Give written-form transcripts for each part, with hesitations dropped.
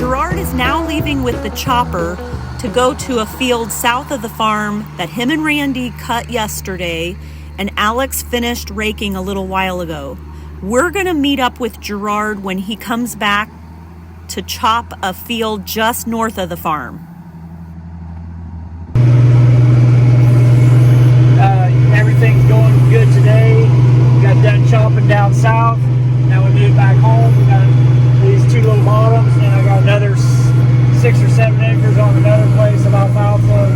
Gerard is now leaving with the chopper to go to a field south of the farm that him and Randy cut yesterday and Alex finished raking a little while ago. We're going to meet up with Gerard when he comes back to chop a field just north of the farm. Everything's going good today. We got done chopping down south. Now we moved back home. We got these two little bottoms, and I got another 6 or 7 acres on another place of alfalfa.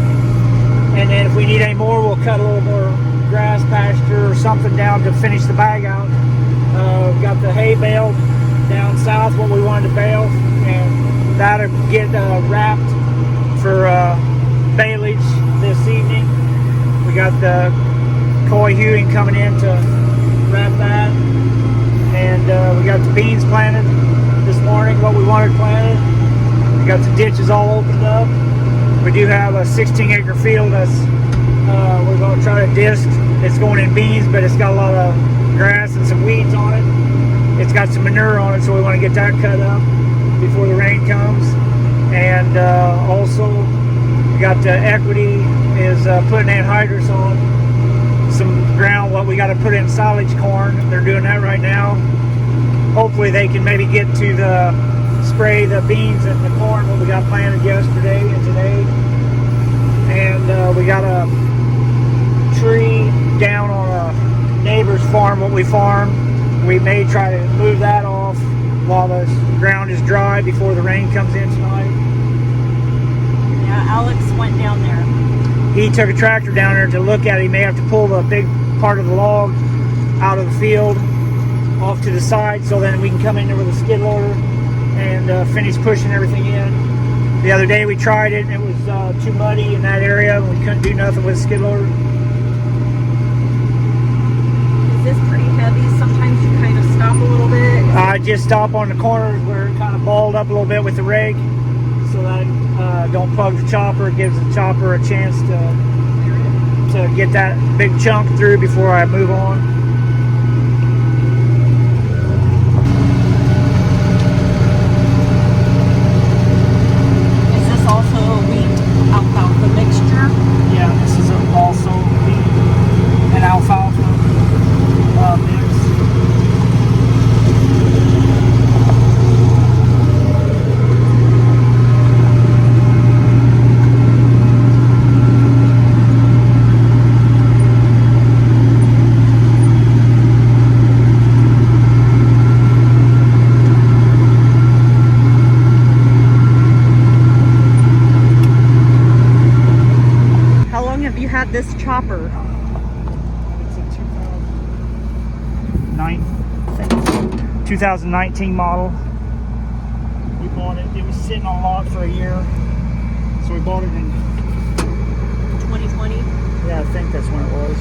And then if we need any more, we'll cut a little more grass pasture or something down to finish the bag out. We got the hay baled down south, what we wanted to bale, and that'll get wrapped for baleage this evening. We got the coy hewing coming in to wrap that, and we got the beans planted this morning, what we wanted planted. We got the ditches all opened up. We do have a 16-acre field that's we're going to try to disc. It's going in beans, but it's got a lot of grass and some weeds on it. It's got some manure on it, so we want to get that cut up before the rain comes. And also we got the equity is putting anhydrous on some ground, what we got to put in silage corn. They're doing that right now. Hopefully they can maybe get to the spray the beans and the corn what we got planted yesterday and today. And we got a tree down on a neighbor's farm, what we farm. We may try to move that off while the ground is dry before the rain comes in tonight. Yeah, Alex went down there. He took a tractor down there to look at it. He may have to pull the big part of the log out of the field off to the side, so then we can come in there with a skid loader and finish pushing everything in. The other day we tried it and it was too muddy in that area and we couldn't do nothing with a skid loader. Is this pretty heavy? Sometimes you kind of stop a little bit. I just stop on the corners where it kind of balled up a little bit with the rake, so that don't plug the chopper. It gives the chopper a chance to get that big chunk through before I move on. Is this also a wheat alfalfa mixture? Yeah, this is also wheat and alfalfa mix. Had this chopper? It's a 2019 model. We bought it. It was sitting on lot for a year, so we bought it in 2020. Yeah, I think that's when it was.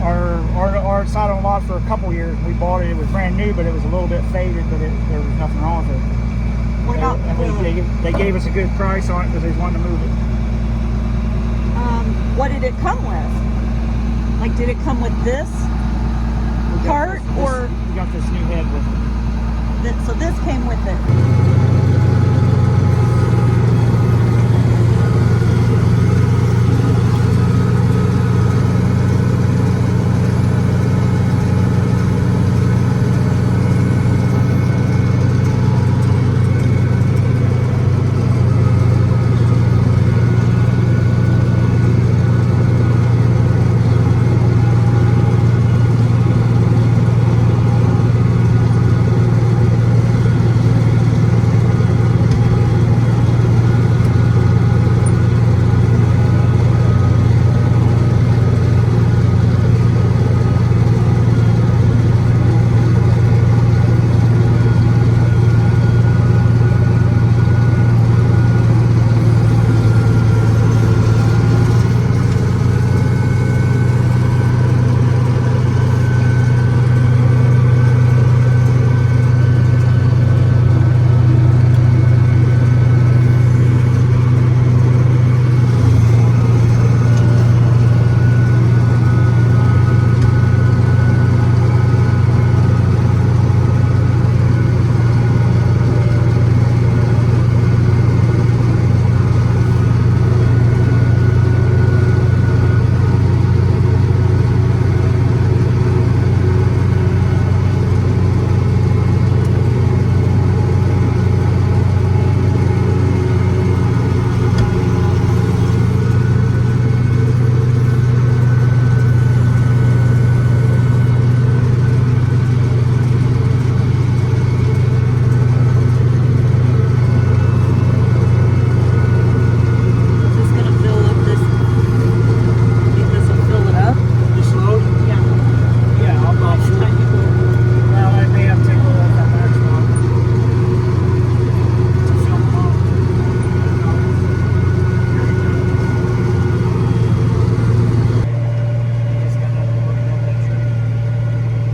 Our sat on lot for a couple years. We bought it. It was brand new, but it was a little bit faded. But there was nothing wrong with it. What about? And they gave us a good price on it because they wanted to move it. What did it come with? Like, did it come with this part, or we got this new head with it? So this came with it.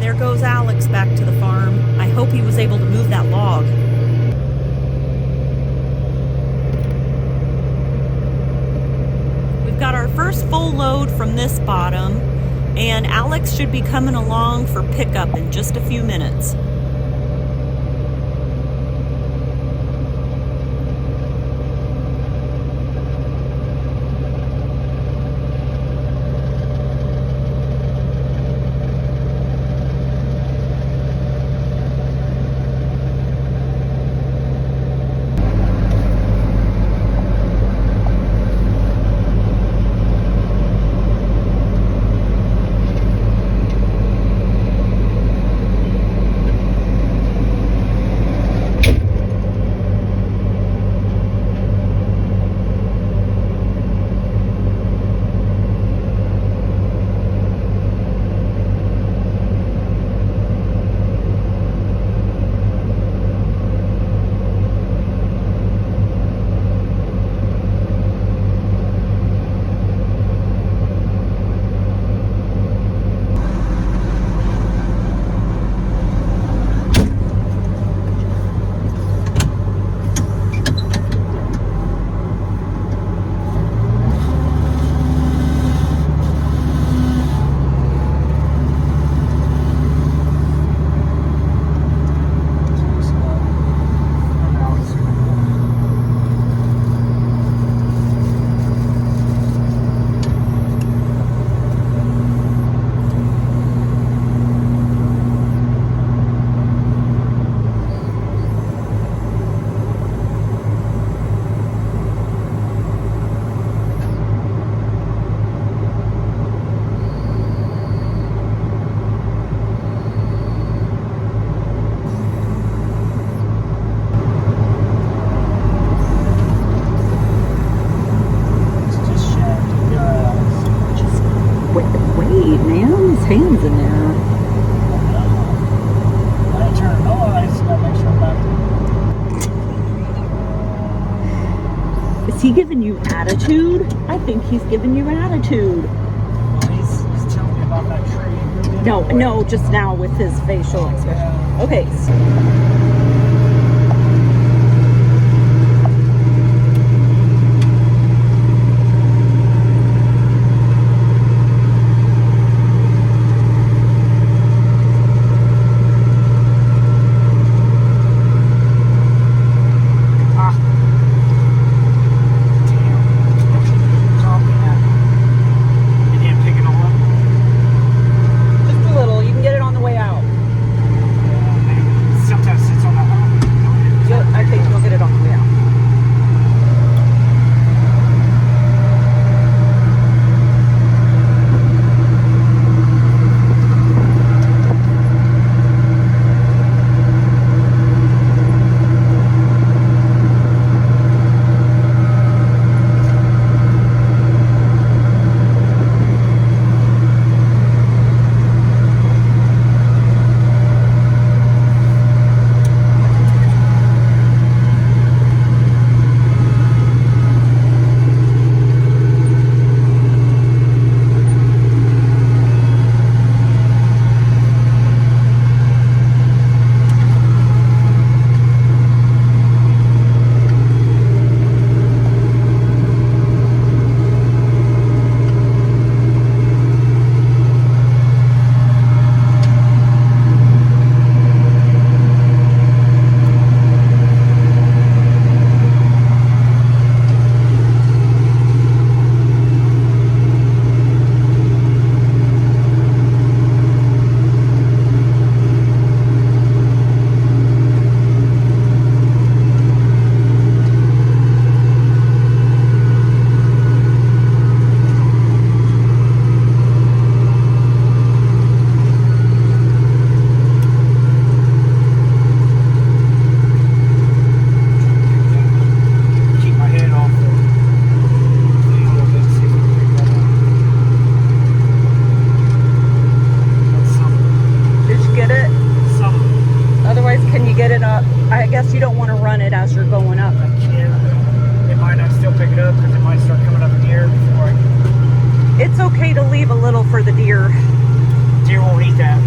there goes Alex back to the farm. I hope he was able to move that log. We've got our first full load from this bottom, and Alex should be coming along for pickup in just a few minutes. Wait, man, his hand's in there. I ain't turning no on. I just gotta make sure I'm back. Is he giving you attitude? I think he's giving you attitude. Well, he's telling me about that tree. No, just now with his facial expression. Yeah. Okay. It's okay to leave a little for the deer. Deer won't eat that.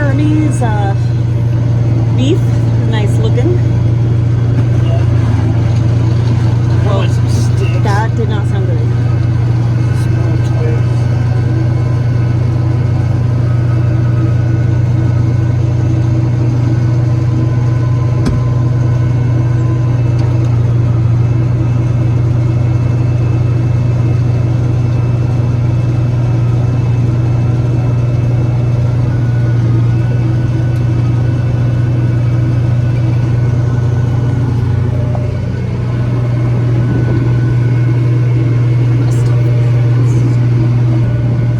Jeremy's beef, nice looking. Well, some sticks. That did not sound good. Small twigs.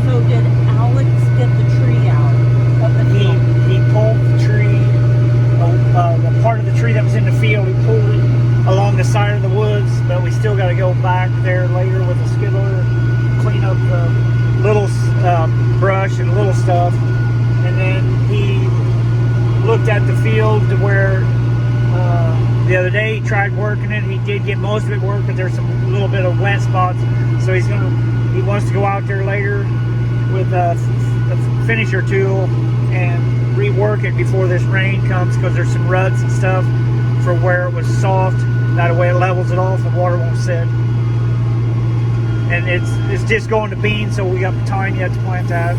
So did Alex get the tree out of the He field? pulled the tree, the part of the tree that was in the field. He pulled it along the side of the woods, but we still got to go back there later with a skid loader, clean up the little brush and little stuff, and then he looked at the field to where the other day he tried working it. He did get most of it worked, but there's some little bit of wet spots, so he wants to go out there later with a finisher tool and rework it before this rain comes, because there's some ruts and stuff for where it was soft. That way it levels it off, the water won't sit. And it's just going to beans, so we got time yet to plant that.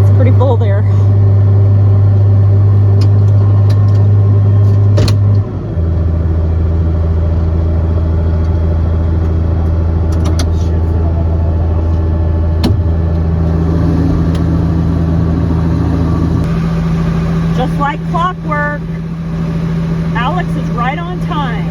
It's pretty full there. Just like clockwork, Alex is right on time.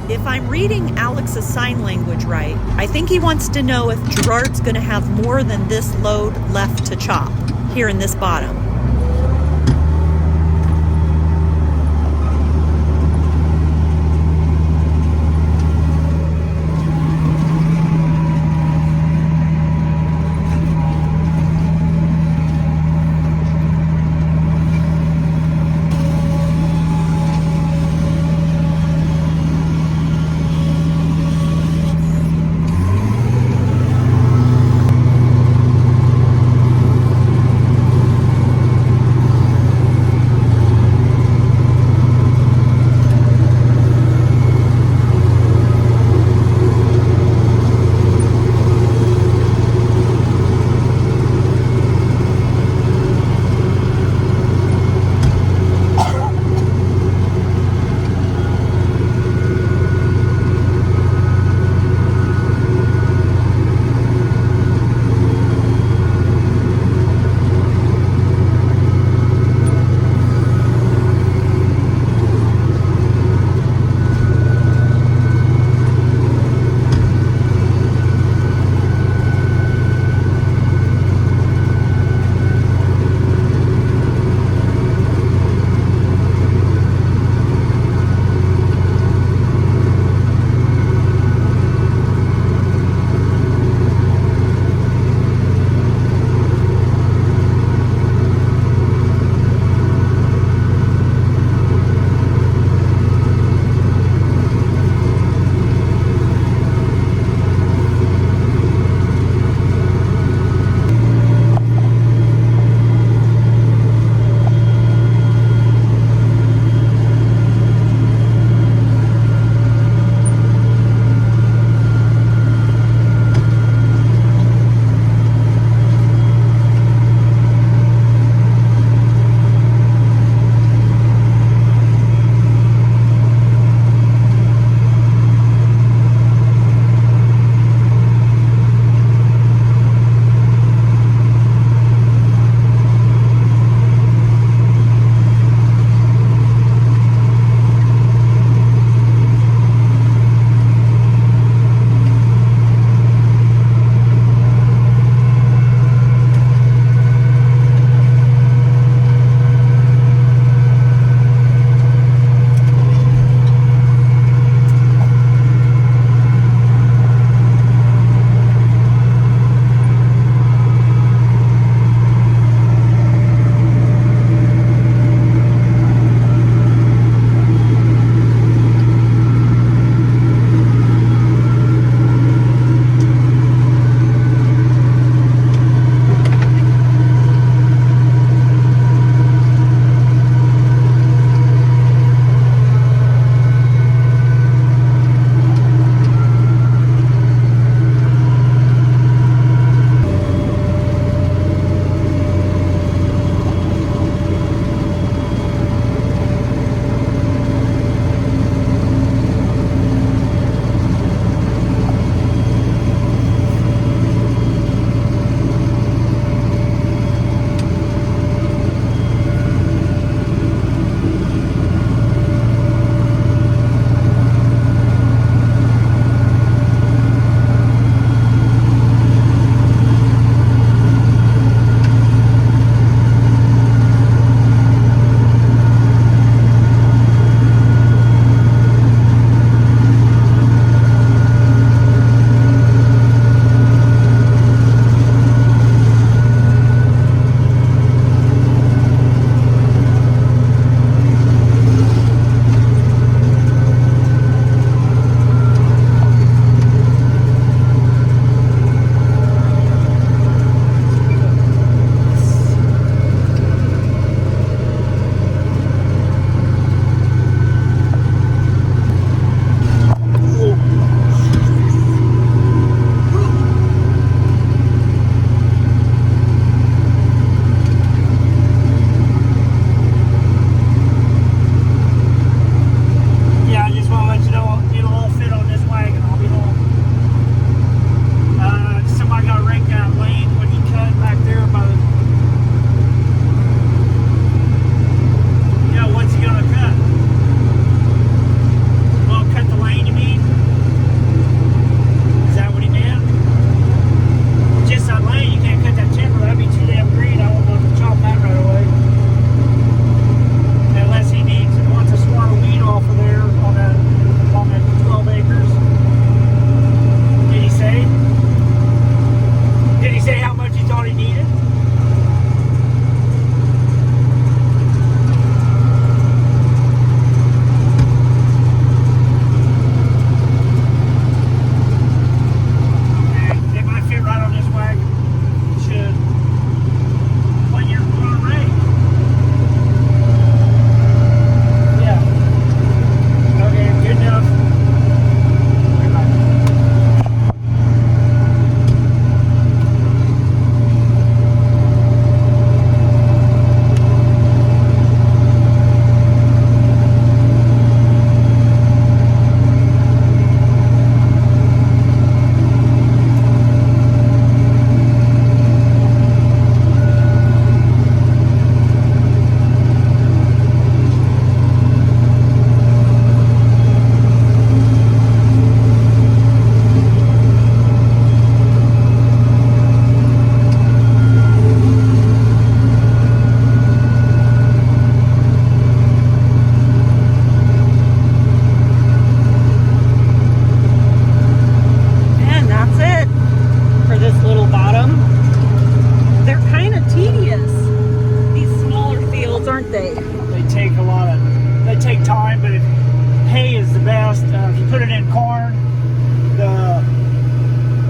If I'm reading Alex's sign language right, I think he wants to know if Gerard's going to have more than this load left to chop here in this bottom.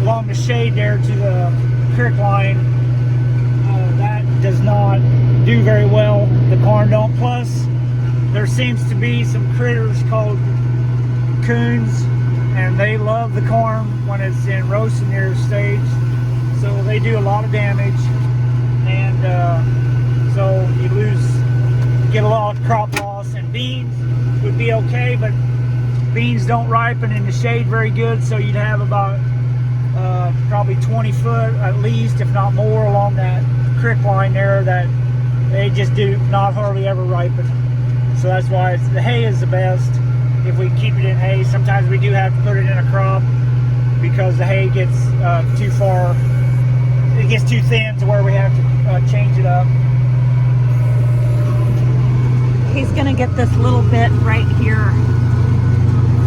along the shade there to the creek line, that does not do very well. The corn don't. Plus, there seems to be some critters called coons, and they love the corn when it's in roasting near stage. So they do a lot of damage, and so you get a lot of crop loss. And beans would be okay, but beans don't ripen in the shade very good, so you'd have about probably 20 foot at least, if not more, along that creek line there that they just do not hardly ever ripen. So that's why the hay is the best if we keep it in hay. Sometimes we do have to put it in a crop because the hay gets too far, it gets too thin to where we have to change it up. He's gonna get this little bit right here.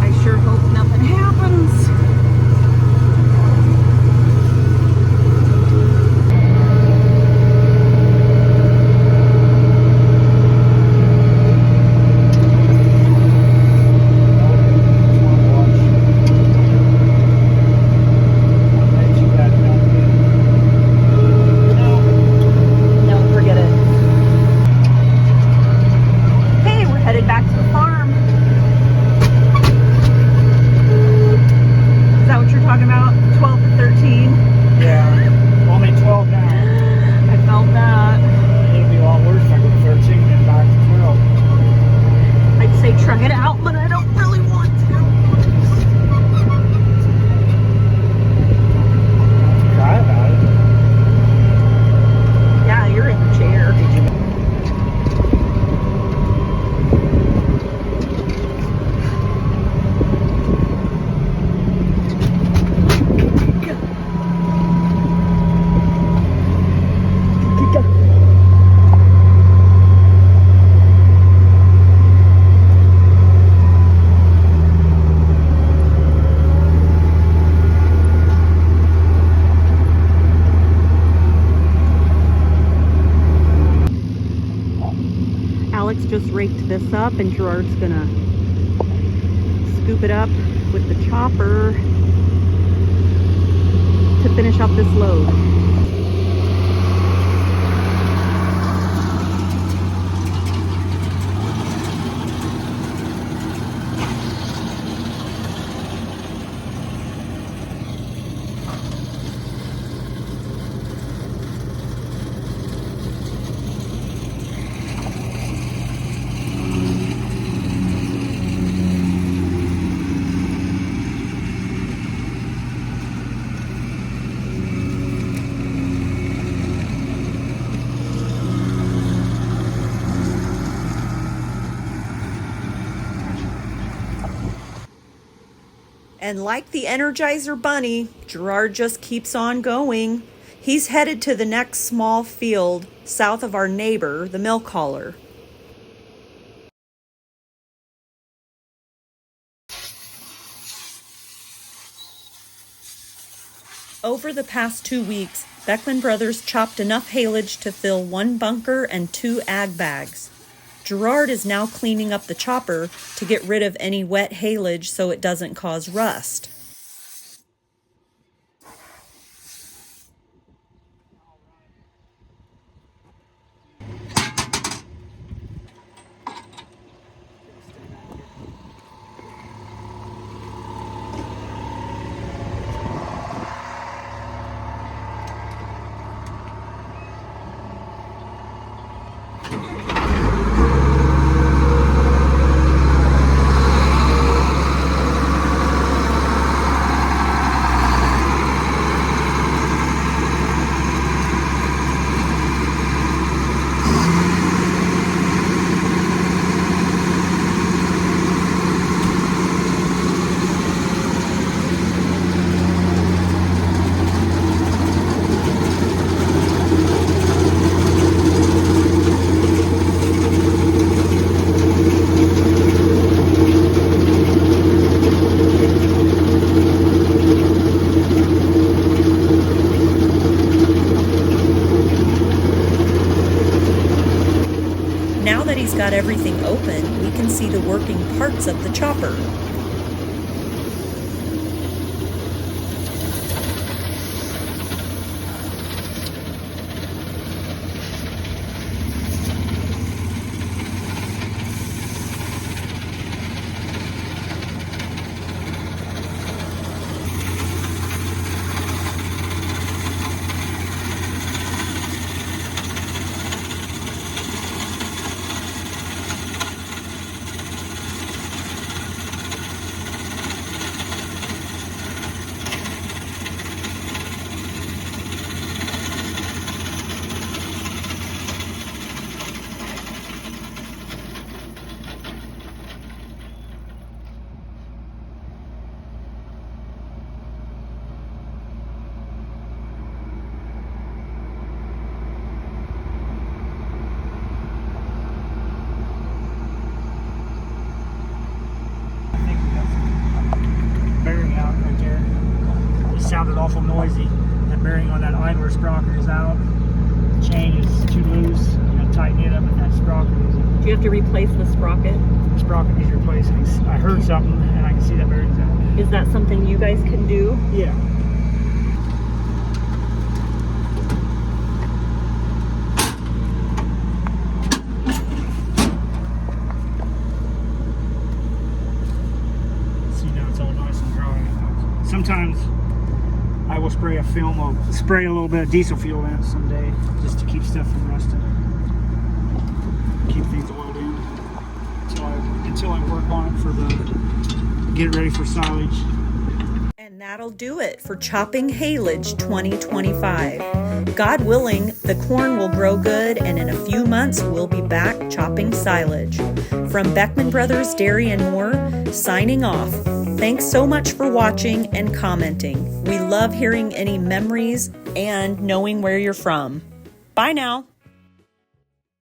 I sure hope nothing happens. Back to the farm. Is that what you're talking about? 12 to 13? Yeah, only 12 now. I felt that. It'd be a lot worse if I go to 13 and back to 12. I'd say try it out, but I don't really want to. Try about it. Yeah, you're in the chair. Alex just raked this up, and Gerard's gonna scoop it up with the chopper to finish up this load. And like the Energizer Bunny, Gerard just keeps on going. He's headed to the next small field south of our neighbor, the milk hauler. Over the past 2 weeks, Beckman Brothers chopped enough haylage to fill 1 bunker and 2 ag bags. Gerard is now cleaning up the chopper to get rid of any wet haylage so it doesn't cause rust. Now that he's got everything open, we can see the working parts of the chopper. awful noisy. That bearing on that idler sprocket is out. The chain is too loose. I'm gonna tighten it up, and that sprocket is. Do you have to replace the sprocket? The sprocket needs replacing. I heard something, and I can see that bearing's out. Is that something you guys can do? Yeah. See, now it's all nice and dry. Sometimes I will spray a little bit of diesel fuel in it someday, just to keep stuff from rusting. Keep things oiled in until I work on it for get it ready for silage. And that'll do it for Chopping Haylage 2025. God willing, the corn will grow good, and in a few months we'll be back chopping silage. From Beckman Brothers Dairy and More, signing off. Thanks so much for watching and commenting. We love hearing any memories and knowing where you're from. Bye now.